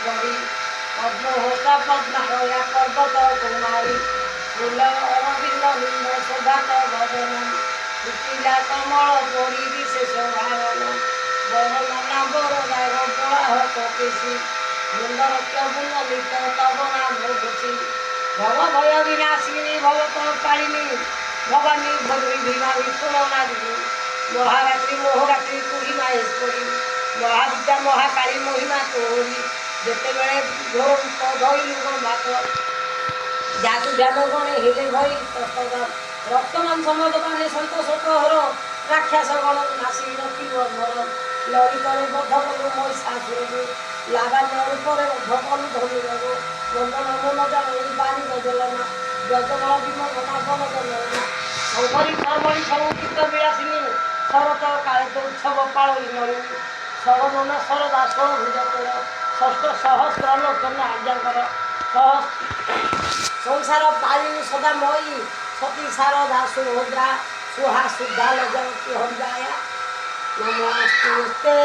করি পদ্মহোতা পদ্মালয়া পর্বত কুমারী ফুল অরবিন্দ নিম্ন শোভাত ভবনম কুটিলা কমল পরিবিশেষ ভাবন বরণনা বরদার পড়াহ কপিসি বৃন্দরক্ষ বুন্নলিত তব নাম ঘোষি ভব ভয় বিনাশিনী ভবত কারিণী ভবানী ভদ্রী ভীমা বিষ্ণুনাদিনী মহারাত্রি মোহরাত্রি তুহি মাহেশ্বরী মহাবিদ্যা মহাকালী মহিমা তোহরি যেତେବେଳେ ঘোর রূপ ধইলু মাত যাদু ধ্যান গণে হেলে ভই তস্তদ রক্তমান সমদপানে সন্তোষ প্রহর রাক্ষাস গণ নাসি রখিব মর ললিতরে বদ্ধ কলু মহিষাসুরকে লাগান্য রূপরে বদ্ধ কলু ধরি রব বন্দন মন জানি বাণী বদলনা যজবল বিমোচনা বন জলনা শঙ্করী ধর্মী সংগীত বিলাসিনী শরত কালে তো উৎসব পালই নড়ি ষড়মনা শরদা ষড়ভুজ তোর ষষ্ঠ সহস্র লোচন আজ্ঞাঙ্কর সংসার পালিনী সদাময়ী সতী শারদা সুভদ্রা সুহা সুদ্ধা লজবতী হরিদায়া নমস্তে।